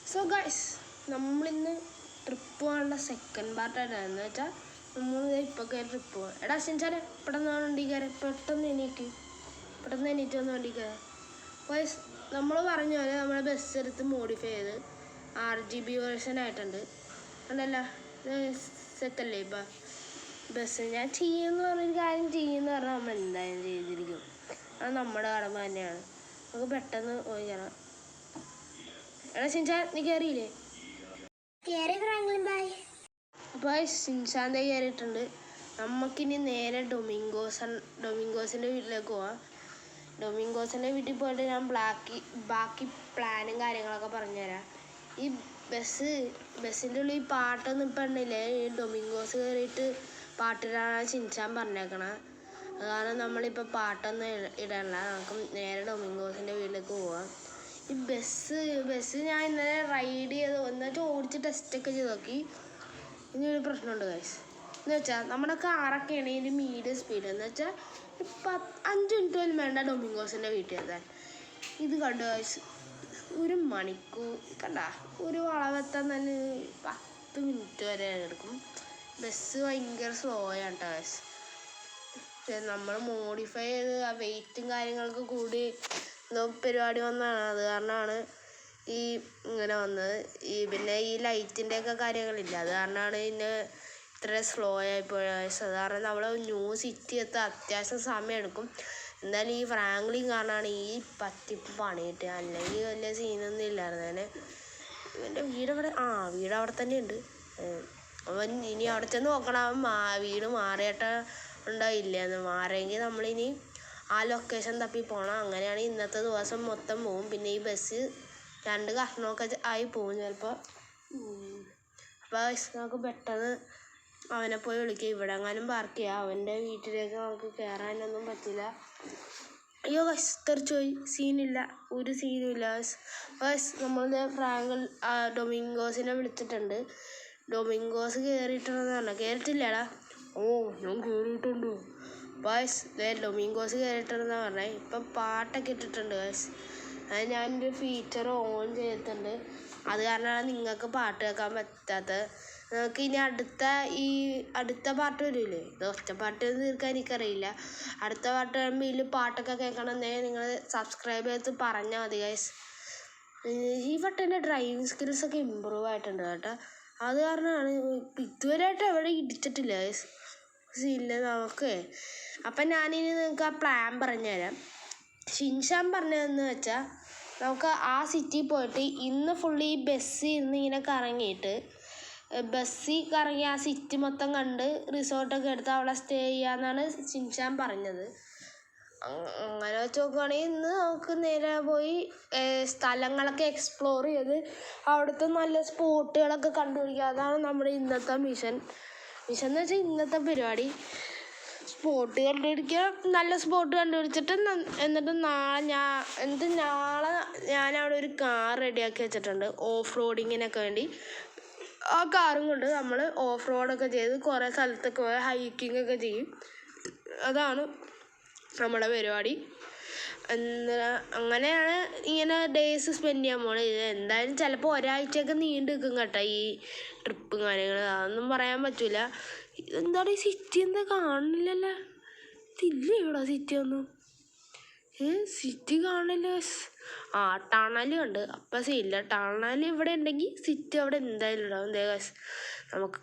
So guys, നമ്മളിന്ന് trip പോകാനുള്ള second പാർട്ടായിട്ടാണ്. എന്ന് വെച്ചാൽ നമ്മൾ ഇപ്പോൾ കയറി ട്രിപ്പ് പോകാം. എടാ സിൻചാനെ, പെട്ടെന്ന് വണ്ടി കയറി, പെട്ടെന്ന് എണീറ്റ് വന്ന് വണ്ടി കയറി. ഗൈസ്, നമ്മൾ പറഞ്ഞ പോലെ നമ്മുടെ ബസ് എടുത്ത് മോഡിഫൈ ചെയ്ത് RGB വേർഷൻ ആയിട്ടുണ്ട്. അതല്ല, സെറ്റല്ലേ ഇപ്പം ബസ്? ഞാൻ ചെയ്യുമെന്ന് പറഞ്ഞൊരു കാര്യം ചെയ്യുമെന്ന് പറഞ്ഞാൽ നമ്മൾ എന്തായാലും ചെയ്തിരിക്കും. അത് നമ്മുടെ കടമ തന്നെയാണ്. നമുക്ക് പെട്ടെന്ന് പോയി കയറാം. എടാ സിൻചാൻ, നീ കയറിയില്ലേ? അപ്പോൾ സിൻചാൻ്റെ കയറിയിട്ടുണ്ട്. നമുക്കിനി നേരെ ഡൊമിങ്കോസിൻ്റെ വീട്ടിലേക്ക് പോവാം. ഡൊമിങ്കോസിൻ്റെ വീട്ടിൽ പോയിട്ട് ഞാൻ ബാക്കി പ്ലാനും കാര്യങ്ങളൊക്കെ പറഞ്ഞുതരാം. ഈ ബസ്സിൻ്റെ ഉള്ളിൽ പാട്ടൊന്നും ഇപ്പം ഉണ്ടില്ലേ? ഈ ഡൊമിങ്കോസ് കയറിയിട്ട് പാട്ടിടാനാണ് സിൻചാൻ പറഞ്ഞേക്കണത്. അത് കാരണം നമ്മളിപ്പോൾ പാട്ടൊന്നും ഇടണ്ട. നമുക്ക് നേരെ ഡൊമിങ്കോസിൻ്റെ വീട്ടിലേക്ക് പോവാം. ഈ ബസ് ഞാൻ ഇന്നലെ റൈഡ് ചെയ്ത് എന്നിട്ട് ഓടിച്ച് ടെസ്റ്റൊക്കെ ചെയ്ത് നോക്കി. ഇനിയൊരു പ്രശ്നമുണ്ട് ഗൈസ്. എന്ന് വെച്ചാൽ നമ്മുടെ കാറൊക്കെയാണ് ഇതിൻ്റെ മീഡിയം സ്പീഡ്. എന്ന് വെച്ചാൽ 5 മിനിറ്റ് പോലും വേണ്ട ഡൊമിങ്കോസിൻ്റെ വീട്ടിൽ എത്താൻ. ഇത് കണ്ടു ഗൈസ്, 1 മണിക്കൂർ കണ്ട, ഒരു വളവെത്താൻ തന്നെ 10 മിനിറ്റ് വരെ എടുക്കും. ബസ് ഭയങ്കര സ്ലോ ആണ് കേട്ടോ ഗൈസ്. നമ്മൾ മോഡിഫൈ ചെയ്ത് ആ വെയിറ്റും കാര്യങ്ങളൊക്കെ കൂടി എന്തോ പരിപാടി വന്നതാണ്. അത് കാരണമാണ് ഈ ഇങ്ങനെ വന്നത്. പിന്നെ ഈ ലൈറ്റിൻ്റെയൊക്കെ കാര്യങ്ങളില്ല, അത് കാരണമാണ് ഇതിന് ഇത്ര സ്ലോ ആയിപ്പോയത്. അത് കാരണം നമ്മൾ ന്യൂ സിറ്റി എത്താൻ അത്യാവശ്യം സമയം എടുക്കും. എന്തായാലും ഈ ഫ്രാങ്ക്ലിൻ കാരണമാണ് ഈ പറ്റിപ്പ് പണി കിട്ടുക. അല്ലെങ്കിൽ വലിയ സീനൊന്നും ഇല്ലായിരുന്നു. ഇവൻ്റെ വീട് അവിടെ തന്നെ ഉണ്ട്. അവൻ ഇനി അവിടെ ചെന്ന് നോക്കണം വീട് മാറിയിട്ട് ഉണ്ടാവില്ലെന്ന്. മാറിയെങ്കിൽ നമ്മളിനി ആ ലൊക്കേഷൻ തപ്പി പോകണം. അങ്ങനെയാണ് ഇന്നത്തെ ദിവസം മൊത്തം പോവും. പിന്നെ ഈ ബസ് 2 കഷ്ണമൊക്കെ ആയി പോവും ചിലപ്പോൾ. അപ്പോൾ നമുക്ക് പെട്ടെന്ന് അവനെ പോയി വിളിക്കുക. ഇവിടെ എങ്ങാനും പാർക്ക് ചെയ്യുക. അവൻ്റെ വീട്ടിലേക്ക് നമുക്ക് കയറാനൊന്നും പറ്റില്ല. അയ്യോ ഗൈസ്, തെറിച്ചുപോയി. സീനില്ല, ഒരു സീനും ഇല്ല ഗൈസ്. നമ്മളുടെ ഡൊമിങ്കോസിനെ വിളിച്ചിട്ടുണ്ട്. ഡൊമിങ്കോസ് കയറിയിട്ടുണ്ടെന്ന് പറഞ്ഞാൽ കയറിയിട്ടില്ലടാ. ഓ, ഞാൻ കയറിയിട്ടുണ്ട് ഗൈസ്. ഡൊമിങ്കോസ് കയറിയിട്ടുണ്ടെന്നാണ് പറഞ്ഞത്. ഇപ്പം പാട്ടൊക്കെ ഇട്ടിട്ടുണ്ട് ഗൈസ്. അത് ഞാനൊരു ഫീച്ചർ ഓൺ ചെയ്തിട്ടുണ്ട്. അത് കാരണമാണ് നിങ്ങൾക്ക് പാട്ട് കേൾക്കാൻ പറ്റാത്തത്. നമുക്ക് ഇനി അടുത്ത പാട്ട് വരില്ലേ? ഇത് ഒറ്റ പാട്ട് തീർക്കാൻ എനിക്കറിയില്ല. അടുത്ത പാട്ട് വരുമ്പോൾ ഇതിൽ പാട്ടൊക്കെ കേൾക്കണമെന്നേ നിങ്ങൾ സബ്സ്ക്രൈബ് ചെയ്ത് പറഞ്ഞാൽ മതി ഗൈസ്. ഈ വട്ടം എൻ്റെ ഡ്രൈവിങ് സ്കിൽസൊക്കെ ഇമ്പ്രൂവ് ആയിട്ടുണ്ട് കേട്ടോ. അത് കാരണമാണ് ഇതുവരെയായിട്ട് എവിടെ ഇടിച്ചിട്ടില്ല ഗൈസ്. ഇല്ല നമുക്ക്. അപ്പം ഞാനിനി നിങ്ങൾക്ക് ആ പ്ലാൻ പറഞ്ഞുതരാം. ഷിൻഷാൻ പറഞ്ഞതെന്ന് വെച്ചാൽ നമുക്ക് ആ സിറ്റിയിൽ പോയിട്ട് ഇന്ന് ഫുള്ളി ഈ ബസ്സിൽ ഇരുന്ന് ഇങ്ങനെ കറങ്ങിയിട്ട് ആ സിറ്റി മൊത്തം കണ്ട് റിസോർട്ടൊക്കെ എടുത്ത് അവിടെ സ്റ്റേ ചെയ്യാമെന്നാണ് ഷിൻഷാൻ പറഞ്ഞത്. അങ്ങനെ വെച്ച് നോക്കുകയാണെങ്കിൽ ഇന്ന് നമുക്ക് നേരെ പോയി സ്ഥലങ്ങളൊക്കെ എക്സ്പ്ലോർ ചെയ്ത് അവിടുത്തെ നല്ല സ്പോട്ടുകളൊക്കെ കണ്ടുപിടിക്കുക. അതാണ് നമ്മുടെ ഇന്നത്തെ മിഷൻ എന്ന് വെച്ചാൽ ഇന്നത്തെ പരിപാടി. സ്പോട്ട് കണ്ടുപിടിക്കുക, നല്ല സ്പോട്ട് കണ്ടുപിടിച്ചിട്ട് എന്നിട്ട് നാളെ ഞാനവിടെ ഒരു കാർ റെഡിയാക്കി വെച്ചിട്ടുണ്ട് ഓഫ് റോഡിങ്ങിനൊക്കെ വേണ്ടി. ആ കാറും കൊണ്ട് നമ്മൾ ഓഫ് റോഡൊക്കെ ചെയ്ത് കുറേ സ്ഥലത്തൊക്കെ പോയി ഹൈക്കിംഗ് ഒക്കെ ചെയ്യും. അതാണ് നമ്മുടെ പരിപാടി. അങ്ങനെയാണ് ഇങ്ങനെ ഡേയ്സ് സ്പെൻഡ് ചെയ്യാൻ പോണത്. ഇത് എന്തായാലും ചിലപ്പോൾ ഒരാഴ്ചയൊക്കെ നീണ്ടു നിൽക്കും കേട്ടോ ഈ ട്രിപ്പും കാര്യങ്ങൾ. അതൊന്നും പറയാൻ പറ്റില്ല. ഇതെന്താണ് ഈ സിറ്റി എന്താ കാണുന്നില്ലല്ലോ? ഇതില്ലേ ഇവിടെ സിറ്റി ഒന്നും? സിറ്റി കാണില്ല. ടണൽ ഉണ്ട്. അപ്പം സീല്ല. ടണൽ ഇവിടെ ഉണ്ടെങ്കിൽ സിറ്റി അവിടെ എന്തായാലും ഉണ്ടാവും. നമുക്ക്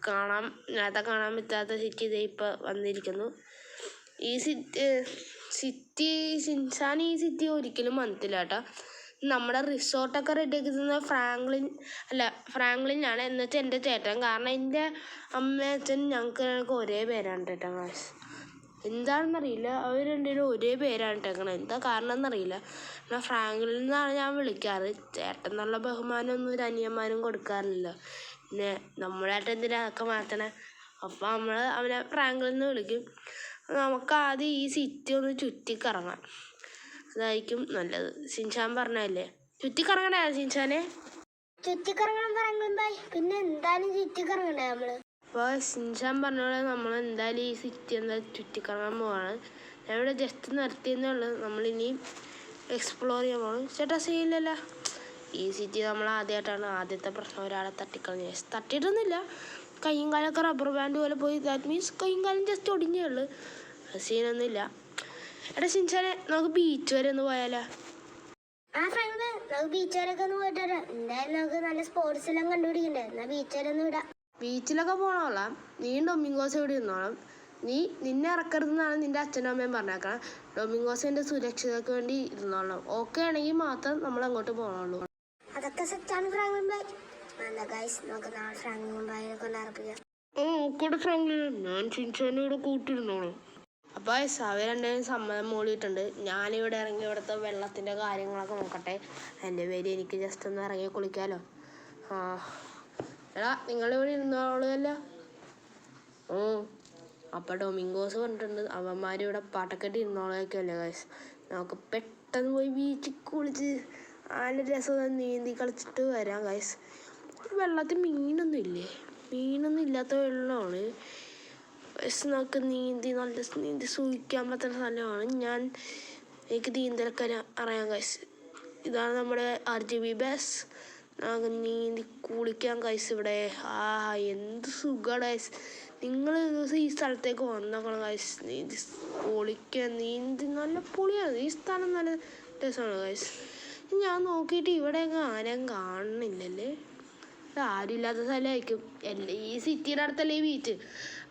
നേരത്തെ കാണാൻ പറ്റാത്ത സിറ്റി ഇതേ ഇപ്പം വന്നിരിക്കുന്നു. ഈ സിറ്റി ഷിൻഷാൻ ഈ സിറ്റി ഒരിക്കലും വന്നിട്ടില്ല കേട്ടോ. നമ്മുടെ റിസോർട്ടൊക്കെ റെഡിയാക്കി തന്നത് ഫ്രാങ്ക്ലിനാണ്. എന്നുവെച്ചാൽ എൻ്റെ ചേട്ടൻ. കാരണം എൻ്റെ അമ്മ അച്ഛൻ ഞങ്ങൾക്ക് ഒരേ പേരാണ് കേട്ടോ ഗൈസ്. എന്താണെന്നറിയില്ല, അവർ രണ്ടുപേരും ഒരേ പേരാണ് ഇട്ടേക്കണത്. എന്താ കാരണം എന്നറിയില്ല. എന്നാൽ ഫ്രാങ്ക്ലിൻ എന്നാണ് ഞാൻ വിളിക്കാറ്. ചേട്ടൻ എന്നുള്ള ബഹുമാനമൊന്നും ഒരു അനിയന്മാരും കൊടുക്കാറില്ല. പിന്നെ നമ്മളായിട്ട് എന്തിനാ അതൊക്കെ മാറ്റണേ? അപ്പം നമ്മൾ അവനെ ഫ്രാങ്ക്ലിൻ എന്ന് വിളിക്കും. നമുക്ക് ആദ്യം ഈ സിറ്റി ഒന്ന് ചുറ്റിക്കറങ്ങാം. അതായിരിക്കും നല്ലത്. ഷിൻഷാൻ പറഞ്ഞല്ലേ ചുറ്റിക്കറങ്ങണേ ഷിൻഷാനെ? ചുറ്റിക്കറങ്ങണം ഫ്രാങ്ക്ലിൻ. പിന്നെ എന്തായാലും ചുറ്റിക്കറങ്ങണ്ടേ നമ്മള്? അപ്പോൾ ഷിൻഷാൻ പറഞ്ഞോളെ നമ്മൾ എന്തായാലും ഈ സിറ്റി എന്തായാലും ചുറ്റിക്കറങ്ങാൻ പോവാണ്. ഞാൻ ഇവിടെ ജസ്റ്റ് നിർത്തിയെന്നേ ഉള്ളൂ. നമ്മളിനി എക്സ്പ്ലോർ ചെയ്യാൻ പോകണം. ചേട്ടാ സീനില്ലല്ലോ. ഈ സിറ്റി നമ്മൾ ആദ്യത്തെ പ്രശ്നം ഒരാളെ തട്ടിക്കളഞ്ഞ. തട്ടിയിട്ടൊന്നുമില്ല, കയ്യും കാലൊക്കെ റബ്ബർ ബാൻഡ് പോലെ പോയി. ദാറ്റ് മീൻസ് കയ്യും കാലം ജസ്റ്റ് ഒടിഞ്ഞേ ഉള്ളൂ, സീനൊന്നുമില്ല. എടാ ഷിൻചാനെ, നമുക്ക് ബീച്ച് വരെ ഒന്ന് പോയാലോ? നമുക്ക് ബീച്ച് വരെ ഒന്ന് പോയിട്ട് വരാം. എന്തായാലും നമുക്ക് നല്ല സ്പോർട്സ് എല്ലാം കണ്ടുപിടിക്കണ്ടേ, എന്നാ ബീച്ച് വരെ ഒന്ന് വിടാം. ബീച്ചിലൊക്കെ പോകണോളാം, നീ ഡൊമിങ്കോസ് ഇവിടെ ഇരുന്നോളാം. നിന്നെ ഇറക്കരുതെന്നാണ് നിന്റെ അച്ഛനും അമ്മയും പറഞ്ഞേക്കണം. ഡൊമിങ്കോസിന്റെ സുരക്ഷയ്ക്ക് വേണ്ടി ഇരുന്നോളാം. ഓക്കെ ആണെങ്കിൽ മാത്രം നമ്മൾ അങ്ങോട്ട് പോകണുള്ളൂ. അതൊക്കെ സെറ്റാണ് ഫ്രാങ്ക്ലിൻ ബൈ. എന്താ ഗൈസ്, നമുക്ക് നാളെ ഫ്രാങ്ക്ലിൻ ബൈനെ കൊണ്ട് അറപ്പിക്കാം. ഓക്കെ ഫ്രാങ്ക്ലിൻ, ഞാൻ ഷിൻചാനെ ഇവിടെ കൂട്ടിയിരുന്നോളാം. അപ്പോൾ അവരെന്തെങ്കിലും സമ്മതം മൂളിയിട്ടുണ്ട്. ഞാനിവിടെ ഇറങ്ങി ഇവിടുത്തെ വെള്ളത്തിൻ്റെ കാര്യങ്ങളൊക്കെ നോക്കട്ടെ. എൻ്റെ പേര് എനിക്ക് ജസ്റ്റ് ഒന്ന് ഇറങ്ങി കുളിക്കാമല്ലോ. എടാ, നിങ്ങളിവിടെ ഇരുന്നോളൂല്ലോ. അപ്പോൾ ഡൊമിങ്കോസ് പറഞ്ഞിട്ടുണ്ട് അവന്മാരിവിടെ പാട്ടക്കെട്ട് ഇരുന്നോളൊക്കെ അല്ലേ ഗൈസ്. നമുക്ക് പെട്ടെന്ന് പോയി ബീച്ചിൽ കുളിച്ച് നല്ല രസം നീന്തി കളിച്ചിട്ട് വരാം ഗൈസ്. വെള്ളത്തിൽ മീനൊന്നും ഇല്ലാത്ത വെള്ളമാണ് ഗൈസ്. നമുക്ക് നീന്തി സൂഹിക്കാൻ പറ്റുന്ന സ്ഥലമാണ്. എനിക്ക് നീന്തലൊക്കെ അറിയാം ഗൈസ്. ഇതാണ് നമ്മുടെ RGB ബസ്. നമുക്ക് നീന്തി കുളിക്കാം ഗൈസ് ഇവിടെ. എന്ത് സുഖമാണ് ഗൈസ്. നിങ്ങൾ ദിവസം ഈ സ്ഥലത്തേക്ക് വന്നോക്കണം ഗൈസ്. നീന്തി പൊളിക്കാൻ, നല്ല പൊളിയാണ് ഈ സ്ഥലം, നല്ല രസമാണ് ഗൈസ്. ഞാൻ നോക്കിയിട്ട് ഇവിടെയൊക്കെ ആരും കാണുന്നില്ലല്ലേ. ആരും ഇല്ലാത്ത സ്ഥലമായിരിക്കും. ഈ സിറ്റിയുടെ അടുത്തല്ലേ ഈ ബീച്ച്.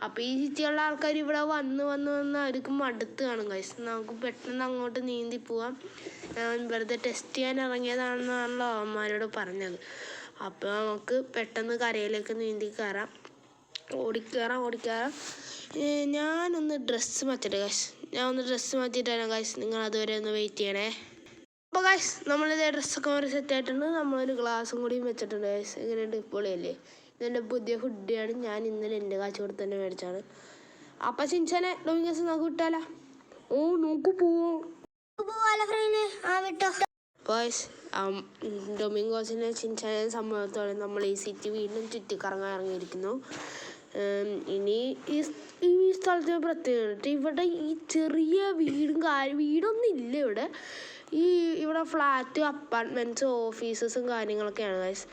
അപ്പോൾ ഈ സിറ്റിയുള്ള ആൾക്കാർ ഇവിടെ വന്ന് അവർക്ക് മടുത്ത് കാണും ഗൈസ്. നമുക്ക് പെട്ടെന്ന് അങ്ങോട്ട് നീന്തി പോവാം. ഞാൻ വെറുതെ ടെസ്റ്റ് ചെയ്യാൻ ഇറങ്ങിയതാണെന്നാണല്ലോ അവന്മാരോട് പറഞ്ഞത്. അപ്പോൾ നമുക്ക് പെട്ടെന്ന് കരയിലേക്ക് നീന്തി കയറാം. ഓടിക്കയറാം. ഞാനൊന്ന് ഡ്രസ്സ് മാറ്റിയിട്ട് വരാം ഗൈസ്. നിങ്ങൾ അതുവരെ ഒന്ന് വെയിറ്റ് ചെയ്യണേ. അപ്പോൾ ഗൈസ്, നമ്മളിതേ ഡ്രസ്സൊക്കെ മാറി സെറ്റായിട്ടുണ്ട്. നമ്മളൊരു ഗ്ലാസും കൂടിയും വെച്ചിട്ടുണ്ട് ഗൈസ്. എങ്ങനെയുണ്ട്? പൊളിയല്ലേ? ഇതെൻ്റെ പുതിയ ഹുഡിയാണ്. ഞാൻ ഇന്നലെ എൻ്റെ കാശ് കൊടുത്ത് തന്നെ മേടിച്ചാണ്. അപ്പം ഷിൻചാനെ, ഡൊമിങ്കോസ് നമുക്ക് വിട്ടാലോ? നോക്ക് പോവാലോ ഫ്രൈനെ. വിട്ടോ ഗൈസ്. ഡൊമിങ്കോസിനെ ഷിൻചാനെ സംഭവത്തോടെ നമ്മൾ ഈ സിറ്റി വീണ്ടും ചുറ്റിക്കറങ്ങാൻ ഇറങ്ങിയിരിക്കുന്നു. ഇനി ഈ സ്ഥലത്ത് പ്രത്യേകത, ഇവിടെ ഈ ചെറിയ വീടൊന്നും ഇല്ല ഇവിടെ. ഇവിടെ ഫ്ലാറ്റ്, അപ്പാർട്ട്മെൻറ്റ്സ്, ഓഫീസസും കാര്യങ്ങളൊക്കെയാണ് ഗൈസ്.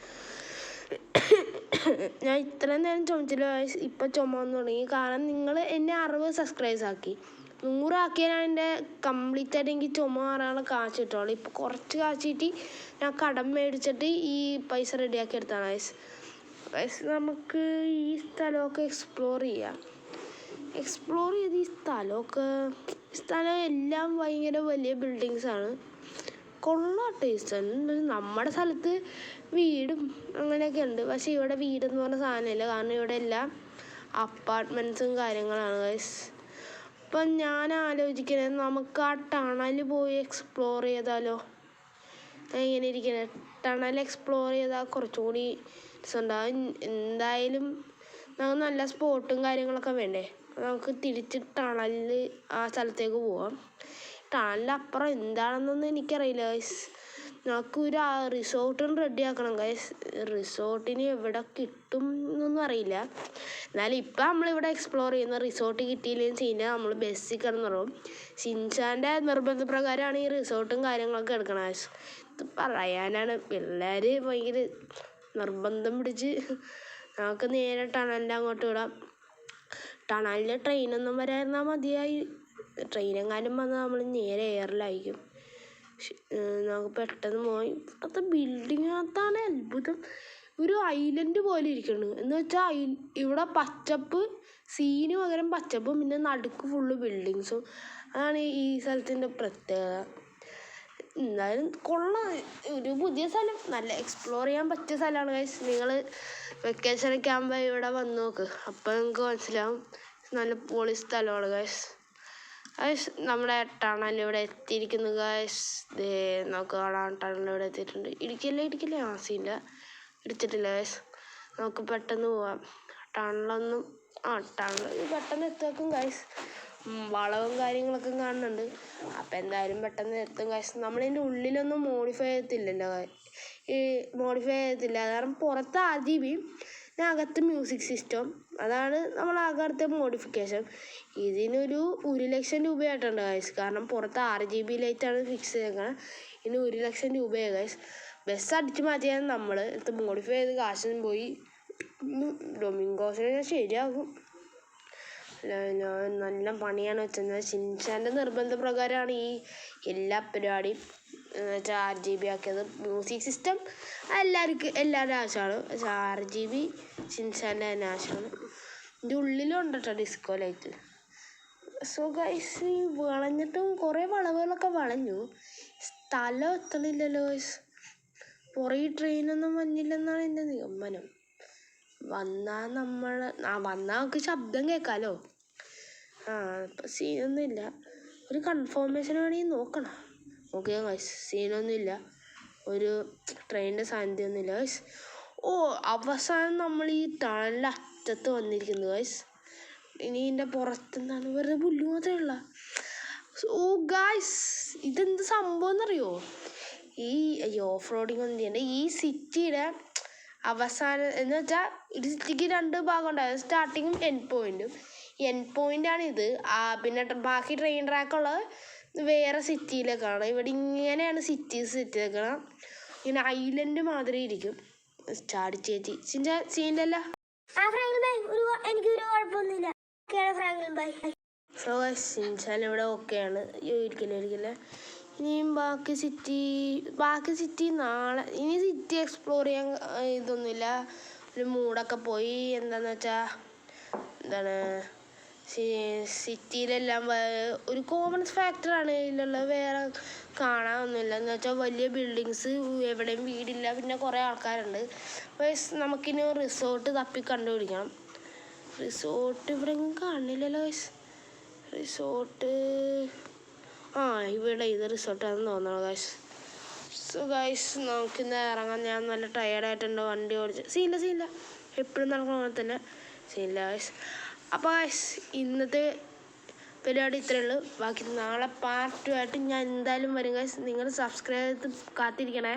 ഞാൻ ഇത്രയും നേരം ചുമച്ചില്ല ഗൈസ്, ഇപ്പം ചുമന്ന് തുടങ്ങി. കാരണം നിങ്ങൾ എന്നെ 60 സബ്സ്ക്രൈബേഴ്സ് ആക്കി. 100 ആക്കിയാൽ ഞാൻ എൻ്റെ കംപ്ലീറ്റ് ആയിട്ട് എനിക്ക് ചുമ മാറാനുള്ള കാശ് കിട്ടുള്ളൂ. ഇപ്പോൾ കുറച്ച് കാശ് കിട്ടി ഞാൻ കടം മേടിച്ചിട്ട് ഈ പൈസ റെഡിയാക്കി എടുത്താണ് ഗൈസ്. നമുക്ക് ഈ സ്ഥലമൊക്കെ എക്സ്പ്ലോർ ചെയ്ത് ഈ സ്ഥലം എല്ലാം ഭയങ്കര വലിയ ബിൽഡിങ്സാണ്. കൊള്ളാട്ടെ ഈ സ്ഥലം. നമ്മുടെ സ്ഥലത്ത് വീടും അങ്ങനെയൊക്കെ ഉണ്ട്, പക്ഷേ ഇവിടെ വീടെന്ന് പറഞ്ഞ സാധനമില്ല. കാരണം ഇവിടെ എല്ലാം അപ്പാർട്ട്മെൻറ്റ്സും കാര്യങ്ങളാണ് ഗൈസ്. അപ്പം ഞാൻ ആലോചിക്കുന്നത് നമുക്ക് ആ ടണൽ പോയി എക്സ്പ്ലോർ ചെയ്താലോ? എങ്ങനെ ഇരിക്കുന്നത്? ടണൽ എക്സ്പ്ലോർ ചെയ്താൽ കുറച്ചുകൂടി രസമുണ്ടാകും. എന്തായാലും നമുക്ക് നല്ല സ്പോട്ടും കാര്യങ്ങളൊക്കെ വേണ്ടേ. നമുക്ക് തിരിച്ച് ടണലിൽ ആ സ്ഥലത്തേക്ക് പോവാം. ടണലിനപ്പുറം എന്താണെന്നൊന്നും എനിക്കറിയില്ല ഗൈസ്. നമുക്ക് ഒരു റിസോർട്ടും റെഡിയാക്കണം ഗൈസ്. റിസോർട്ടിന് എവിടെ കിട്ടും എന്നൊന്നും അറിയില്ല. എന്നാലും ഇപ്പം നമ്മളിവിടെ എക്സ്പ്ലോർ ചെയ്യുന്ന റിസോർട്ട് കിട്ടിയില്ലെന്ന് വെച്ച് കഴിഞ്ഞാൽ നമ്മൾ ബസ്സിൽ കിടന്നുറങ്ങും. ഷിൻചാൻ്റെ നിർബന്ധപ്രകാരമാണ് ഈ റിസോർട്ടും കാര്യങ്ങളൊക്കെ എടുക്കണം ഗൈസ്. ഇത് പറയാനാണ്, പിള്ളേർ ഭയങ്കര നിർബന്ധം പിടിച്ച്. നമുക്ക് നേരെ ടണലിൻ്റെ അങ്ങോട്ട് വിടാം. ടണലിൽ ട്രെയിനൊന്നും വരായിരുന്നാൽ മതിയായി. ട്രെയിനെങ്ങാനും വന്നാൽ നമ്മൾ നേരെ എയറിലായിരിക്കും. നമുക്ക് പെട്ടെന്ന് പോയി. ഇപ്പോഴത്തെ ബിൽഡിങ്ങിനകത്താണ് അത്ഭുതം. ഒരു ഐലൻഡ് പോലെ ഇരിക്കുന്നു. എന്ന് വെച്ചാൽ ഇവിടെ സീന് പകരം പച്ചപ്പും പിന്നെ നടുക്ക് ഫുള്ള് ബിൽഡിങ്സും. അതാണ് ഈ സ്ഥലത്തിൻ്റെ പ്രത്യേകത. എന്തായാലും കൊള്ളാം, ഒരു പുതിയ സ്ഥലം, നല്ല എക്സ്പ്ലോർ ചെയ്യാൻ പറ്റിയ സ്ഥലമാണ് ഗൈസ്. നിങ്ങൾ വെക്കേഷനൊക്കെ ആകുമ്പോൾ ഇവിടെ വന്ന് നോക്ക്, അപ്പോൾ നിങ്ങൾക്ക് മനസ്സിലാവും. നല്ല പൊളി സ്ഥലമാണ് ഗൈസ്. നമ്മുടെ ടണലിവിടെ എത്തിയിരിക്കുന്നു ഗൈസ്. നമുക്ക് കാണാൻ ടണലിവിടെ എത്തിയിട്ടുണ്ട്. ഇടിക്കല്ലേ ആസില്ല, ഇടിച്ചിട്ടില്ല ഗൈസ്. നമുക്ക് പെട്ടെന്ന് പോവാം. ടണൽ പെട്ടെന്ന് എത്തും ഗൈസ്. വളവും കാര്യങ്ങളൊക്കെ കാണുന്നുണ്ട്. അപ്പം എന്തായാലും പെട്ടെന്ന് എത്തും ഗൈസ്. നമ്മളിതിൻ്റെ ഉള്ളിലൊന്നും മോഡിഫൈ ചെയ്യത്തില്ല. കാരണം പുറത്ത് RGB, അകത്ത് മ്യൂസിക് സിസ്റ്റം. അതാണ് നമ്മളകത്തെ മോഡിഫിക്കേഷൻ. ഇതിനൊരു 1 ലക്ഷം രൂപയായിട്ടുണ്ട് ഗൈസ്. കാരണം പുറത്ത് RGB ലൈറ്റാണ് ഫിക്സ് ചെയ്തേക്കുന്നത്. ഇതിന് 1 ലക്ഷം രൂപയാണ് ഗൈസ്. ബസ് അടിച്ച് മാറ്റിയാൽ നമ്മൾ മോഡിഫൈ ചെയ്ത് കാശും പോയി. ഡൊമിങ്കോസിന് ശരിയാകും. നല്ല പണിയാണ് വെച്ചത്. ഷിൻചാൻ്റെ നിർബന്ധപ്രകാരമാണ് ഈ എല്ലാ പരിപാടിയും എന്നുവെച്ചാൽ RGB ആക്കിയത്. മ്യൂസിക് സിസ്റ്റം എല്ലാവരുടെ ആവശ്യമാണ്. പക്ഷേ RGB ഷിൻചാൻ്റെ തന്നെ ആവശ്യമാണ്. ഇതിൻ്റെ ഉള്ളിലുണ്ട് കേട്ടോ ഡിസ്കോ ലൈറ്റ്. സോ ഗൈസ്, ഈ വളഞ്ഞിട്ടും കുറേ വളവുകളൊക്കെ വളഞ്ഞു. സ്ഥലം എത്തണില്ലല്ലോ ഗൈസ്. പുറകെ ട്രെയിനൊന്നും വന്നില്ലെന്നാണ് എൻ്റെ നിഗമനം. വന്നാൽ നമുക്ക് ശബ്ദം കേൾക്കാമല്ലോ. ഇപ്പം സീനൊന്നുമില്ല. ഒരു കൺഫർമേഷൻ വേണമെങ്കിൽ നോക്കണം. ഓക്കെ ഗൈസ്, സീനൊന്നുമില്ല. ഒരു ട്രെയിനിൻ്റെ സാന്നിധ്യമൊന്നുമില്ല ഗൈസ്. അവസാനം നമ്മൾ ഈ ടണലിൻ്റെ അറ്റത്ത് വന്നിരിക്കുന്നു ഗൈസ്. ഇനി ഇതിൻ്റെ പുറത്തെന്താണ് വെറുതെ പുല്ല് മാത്രമേ ഉള്ള. ഗൈസ്, ഇതെന്ത് സംഭവം എന്നറിയോ? ഈ ഓഫ് റോഡിങ് ഒന്നും ചെയ്യണ്ട. ഈ സിറ്റിയുടെ അവസാനം എന്ന് വെച്ചാൽ ഒരു സിറ്റിക്ക് 2 ഭാഗം ഉണ്ടാകും, സ്റ്റാർട്ടിങ്ങും എൻഡ് പോയിൻറ്റും. എൻഡ് പോയിൻ്റാണ് ഇത്. പിന്നെ ബാക്കി ട്രെയിൻ ട്രാക്കുള്ളത് വേറെ സിറ്റിയിലേക്കാണ്. ഇവിടെ ഇങ്ങനെയാണ് സിറ്റീസ് സെറ്റാക്കണം. ഇങ്ങനെ ഐലൻഡ് മാതിരി ഇരിക്കും. ചാടിച്ചേച്ചി സീനിലല്ല. എനിക്കൊരു കുഴപ്പമൊന്നുമില്ല. സോ ഷിൻചാൻ ഇവിടെ ഓക്കെയാണ്. ഒരിക്കലും ഇനിയും ബാക്കി സിറ്റി നാളെ. ഇനി സിറ്റി എക്സ്പ്ലോർ ചെയ്യാൻ ഇതൊന്നുമില്ല. ഒരു മൂടൊക്കെ പോയി. എന്താണ് സിറ്റിയിലെല്ലാം ഒരു കോമൺ ഫാക്ടറാണ് ഇതിലുള്ളത്. വേറെ കാണാനൊന്നുമില്ല. എന്ന് വെച്ചാൽ വലിയ ബിൽഡിങ്സ്, എവിടെയും വീടില്ല, പിന്നെ കുറേ ആൾക്കാരുണ്ട്. അപ്പോൾ നമുക്കിനി റിസോർട്ട് തപ്പി കണ്ടുപിടിക്കണം. റിസോർട്ട് ഇവിടെ കാണില്ലല്ലോ ഗൈസ്. റിസോർട്ട് ഇവിടെ ഇത് റിസോർട്ടാണെന്ന് തോന്നണം ഗൈസ്. സോ ഗൈസ്, നമുക്കിന്ന് ഇറങ്ങാൻ. ഞാൻ നല്ല ടയേർഡായിട്ടുണ്ട് വണ്ടി ഓടിച്ച്. സീനില്ല എപ്പോഴും നടക്കണ പോലെ തന്നെ സീനില്ല ഗൈസ്. അപ്പോൾ ഗൈസ്, ഇന്നത്തെ പരിപാടി ഇത്രയേ ഉള്ളൂ. ബാക്കി നാളെ പാർട്ടുമായിട്ട് ഞാൻ എന്തായാലും വരും ഗൈസ്. നിങ്ങൾ സബ്സ്ക്രൈബ് ചെയ്ത് കാത്തിരിക്കണേ.